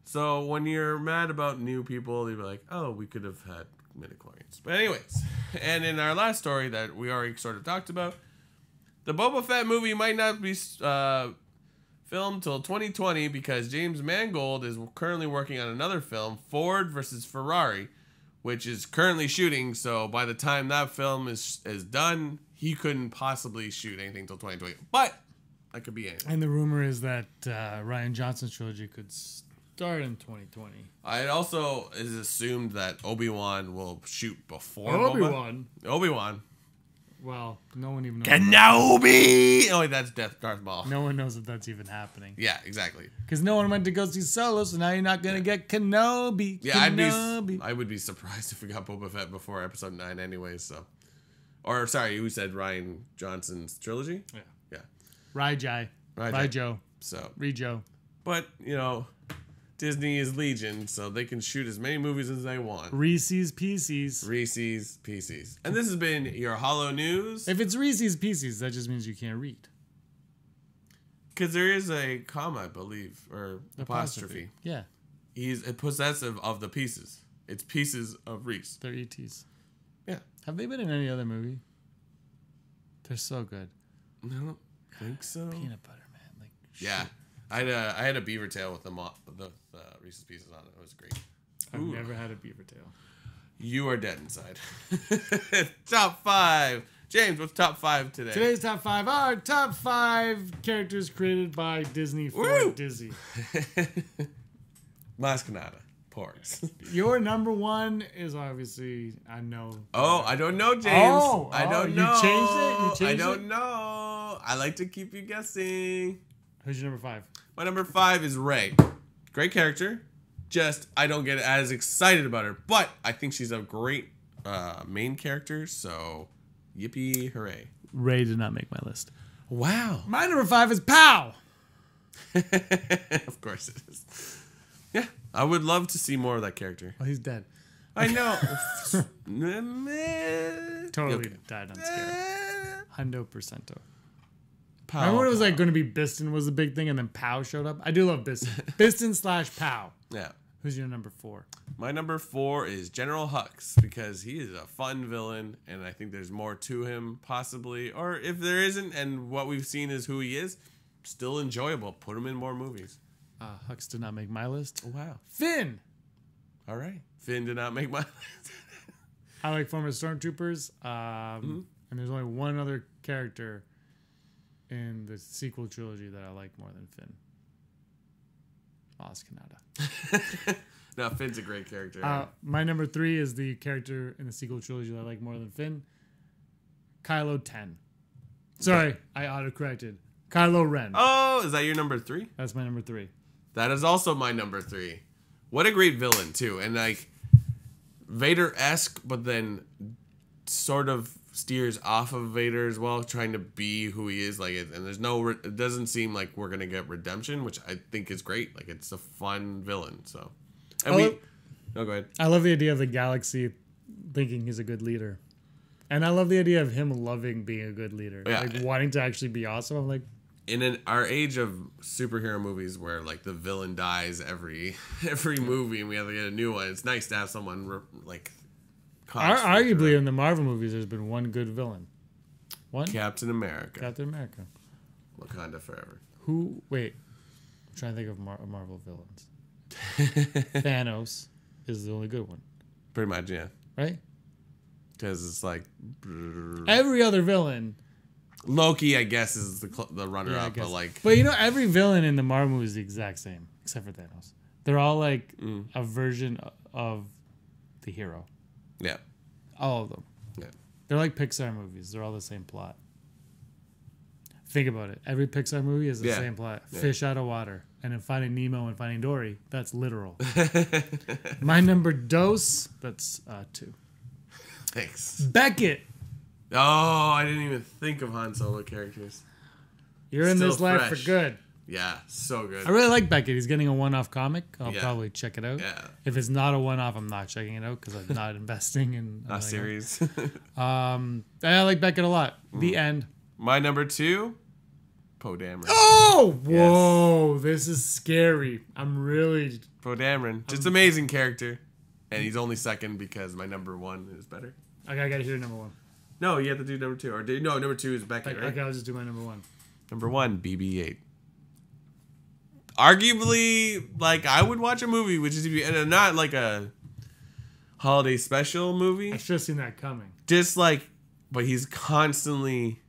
So when you're mad about new people, you're like, oh, we could have had midichlorians. But anyways, and in our last story that we already sort of talked about, the Boba Fett movie might not be filmed till 2020 because James Mangold is currently working on another film, Ford versus Ferrari, which is currently shooting. So by the time that film is done, he couldn't possibly shoot anything till 2020. But that could be anything. And the rumor is that Rian Johnson's trilogy could start in 2020. It also is assumed that Obi-Wan will shoot before Obi-Wan. Obi-Wan. Well, no one even knows. Kenobi! Oh, wait, that's Darth Maul. No one knows if that's even happening. Yeah, exactly. Because no one went to go see Solo, so now you're not going to get Kenobi. Yeah, Kenobi. I would be surprised if we got Boba Fett before Episode 9 anyways, so. Or, sorry, you said Rian Johnson's trilogy? Yeah. Yeah. Rijo. So. Rijo. But, Disney is Legion, so they can shoot as many movies as they want. Reese's Pieces. And this has been your Hollow News. If it's Reese's Pieces, that just means you can't read. Because there is a comma, I believe, or apostrophe. Yeah. He's a possessive of the pieces. It's pieces of Reese. They're ETs. Yeah. Have they been in any other movie? They're so good. I don't think so. Peanut butter, man. Like, yeah. shit. I had a beaver tail with the Reese's Pieces on it. It was great. I've never had a beaver tail. You are dead inside. Top 5. James, what's top 5 today? Today's top 5 are top 5 characters created by Disney for Woo! Disney. Mas Kanata. Porgs. Your number 1 is obviously, I know. Oh, I don't know, James. I don't know. You changed it? You changed I don't know. I like to keep you guessing. Who's your number 5? My number 5 is Ray. Great character. Just, I don't get as excited about her. But I think she's a great main character. So, yippee, hooray. Ray did not make my list. Wow. My number 5 is Pow. Of course it is. Yeah. I would love to see more of that character. Oh, he's dead. I know. Totally died on scare. Hundo percento. Pow, Remember when it was like going to be Biston was the big thing and then Pow showed up? I do love Biston. Biston / Pow. Yeah. Who's your number 4? My number 4 is General Hux because he is a fun villain and I think there's more to him possibly. Or if there isn't and what we've seen is who he is, still enjoyable. Put him in more movies. Hux did not make my list. Oh, wow. Finn. All right. Finn did not make my list. I like former Stormtroopers. And there's only one other character in the sequel trilogy that I like more than Finn. Maz Kanata. No, Finn's a great character. My number 3 is the character in the sequel trilogy that I like more than Finn. Kylo 10. Sorry, I autocorrected. Kylo Ren. Oh, is that your number 3? That's my number 3. That is also my number 3. What a great villain, too. And, like, Vader-esque, but then sort of steers off of Vader as well, trying to be who he is. Like, and there's no, it doesn't seem like we're going to get redemption, which I think is great. Like, it's a fun villain, so. And go ahead. I love the idea of the galaxy thinking he's a good leader. And I love the idea of him loving being a good leader. Yeah. Like, wanting to actually be awesome. I'm like, in our age of superhero movies where like the villain dies every movie and we have to get a new one, it's nice to have someone like arguably in the Marvel movies there's been one good villain. One? Captain America. Captain America. Wakanda forever. Wait, I'm trying to think of Marvel villains. Thanos is the only good one. Pretty much, yeah. Right? Because it's like every other villain. Loki, I guess, is the runner-up, but like... But you know, every villain in the Marvel movie is the exact same, except for Thanos. They're all like a version of the hero. Yeah. All of them. Yeah. They're like Pixar movies. They're all the same plot. Think about it. Every Pixar movie is the same plot. Yeah. Fish out of water. And in Finding Nemo and Finding Dory, that's literal. My number dos, that's 2. Thanks. Beckett. Oh, I didn't even think of Han Solo characters. You're in this life for good. Yeah, so good. I really like Beckett. He's getting a one-off comic. I'll probably check it out. Yeah. If it's not a one-off, I'm not checking it out because I'm not investing in a series. I like Beckett a lot. The end. My number 2, Poe Dameron. Oh, whoa! Yes. This is scary. I'm really Poe Dameron. Just amazing character, and he's only second because my number 1 is better. Okay, I gotta hear number 1. No, you have to do number 2. No, number 2 is Beckett, right? Okay, I'll just do my number 1. Number 1, BB-8. Arguably, like, I would watch a movie, which is and not like a holiday special movie. I should have seen that coming. Just like, but he's constantly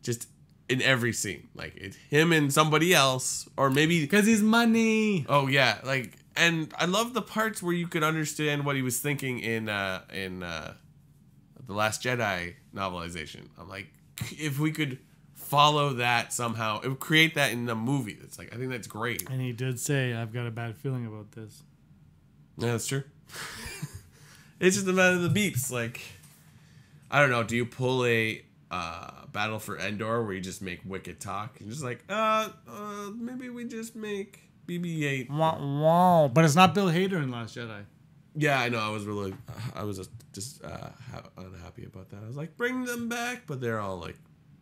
just in every scene. Like, it's him and somebody else, or maybe... Because he's money. Oh, yeah. Like, and I love the parts where you could understand what he was thinking in The Last Jedi novelization. I'm like, if we could follow that somehow, it would create that in the movie. It's like, I think that's great. And he did say, I've got a bad feeling about this. Yeah, that's true. It's just a matter of the beeps. Like, I don't know. Do you pull a Battle for Endor where you just make Wicket talk? And just like, maybe we just make BB-8. Wow. But it's not Bill Hader in Last Jedi. Yeah, I know. I was just unhappy about that. I was like, bring them back, but they're all like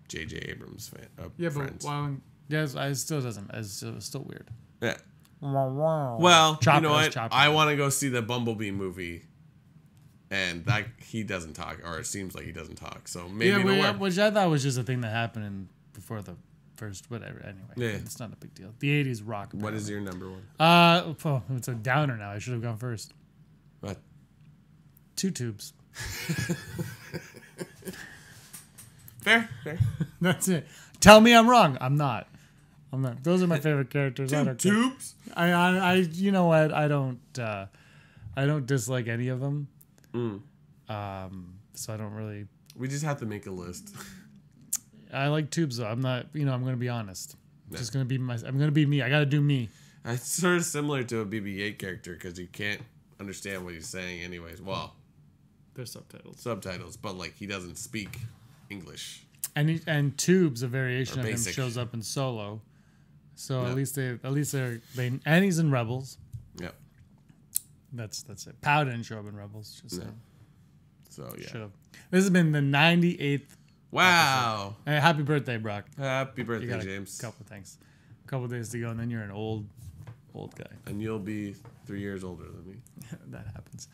J.J. Abrams friends. But Yes, it still doesn't. It's still weird. Yeah. Well, You know what? I want to go see the Bumblebee movie, and that he doesn't talk, or it seems like he doesn't talk. So maybe it'll work. Which I thought was just a thing that happened before the first whatever. Anyway, Yeah. It's not a big deal. The '80s rock. What is your number one? It's a downer now. I should have gone first. What? 2 Tubes. Fair. That's it. Tell me I'm wrong. I'm not. Those are my favorite characters. Two Tubes. I you know what? I don't dislike any of them. So I don't really. We just have to make a list. I like Tubes though. I'm not. I'm going to be honest. Yeah. Just going to be I'm going to be me. I got to do me. It's sort of similar to a BB-8 character because you can't understand what he's saying anyways. Well, there's subtitles. But like he doesn't speak English. And Tubes, a variation of him, shows up in Solo. So at least they're and he's in Rebels. Yep. That's it. Pow didn't show up in Rebels. Just so yeah. Should've. This has been the 98th. Wow. Hey, happy birthday, Brock. Happy birthday, James. Thanks. A couple days to go, and then you're an old guy. And you'll be 3 years older than me. That happens.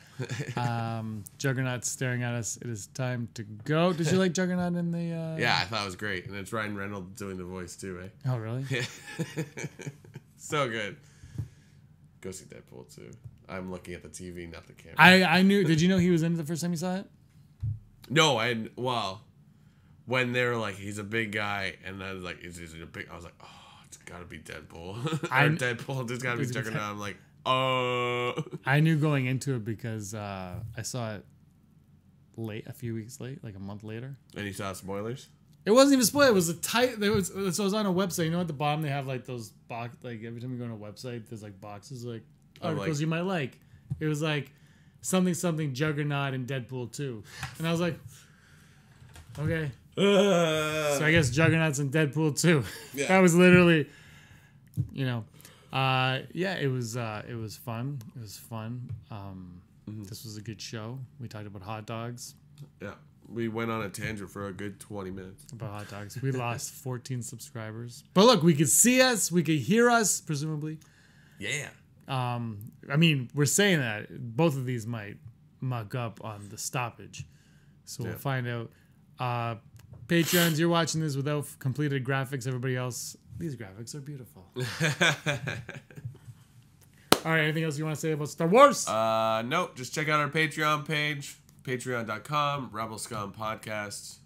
Juggernaut's staring at us. It is time to go. Did you like Juggernaut in the... Yeah, I thought it was great. And it's Ryan Reynolds doing the voice, too, eh? Oh, really? Yeah. So good. Go see Deadpool, too. I'm looking at the TV, not the camera. I knew... Did you know he was in it the first time you saw it? No, when they were like, he's a big guy, and I was like, is he a big... I was like, oh, it's gotta be Deadpool. Deadpool, it's gotta be Juggernaut. I'm like, oh. I knew going into it because I saw it a few weeks late, like a month later. And you saw spoilers? It wasn't even spoiled. It was so it was on a website. You know, at the bottom they have like those box. Like every time you go on a website, there's like boxes like articles you might like. It was like something Juggernaut and Deadpool 2, and I was like, okay. So I guess Juggernaut's in Deadpool 2. Yeah. That was literally, it was fun. It was fun. This was a good show. We talked about hot dogs. Yeah. We went on a tangent for a good 20 minutes. About hot dogs. We lost 14 subscribers. But look, we could see us. We could hear us, presumably. Yeah. I mean, we're saying that. Both of these might mug up on the stoppage. So we'll find out. Patreons, you're watching this without completed graphics. Everybody else, these graphics are beautiful. All right, anything else you want to say about Star Wars? Nope. Just check out our Patreon page. Patreon.com, Rebel Scum Podcast.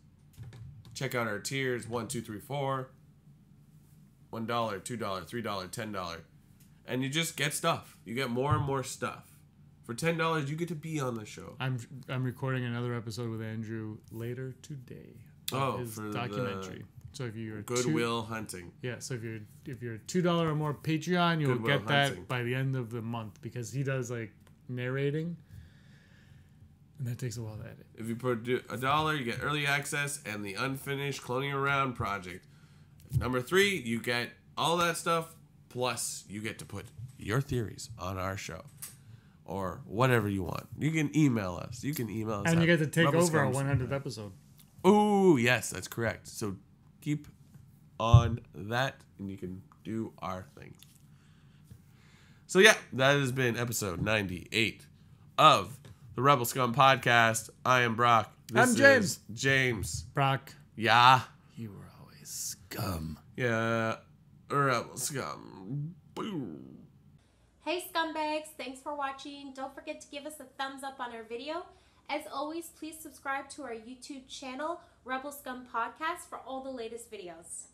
Check out our tiers, 1, 2, 3, 4. $1, $2, $3, $10. And you just get stuff. You get more and more stuff. For $10, you get to be on the show. I'm recording another episode with Andrew later today. His for documentary. So if you're Goodwill Hunting. Yeah, so if you're a $2 or more Patreon, you'll get that by the end of the month because he does like narrating. And that takes a while to edit. If you put $1, you get early access and the unfinished Cloning Around project. Number 3, you get all that stuff, plus you get to put your theories on our show. Or whatever you want. You can email us. And you get to take over our 100th episode. Oh, yes, that's correct. So keep on that and you can do our thing. So yeah, that has been episode 98 of the Rebel Scum Podcast. I am Brock. I'm James. James. Brock. Yeah. You were always scum. Yeah. Rebel Scum. Boom. Hey scumbags, thanks for watching. Don't forget to give us a thumbs up on our video. As always, please subscribe to our YouTube channel, Rebel Scum Podcast, for all the latest videos.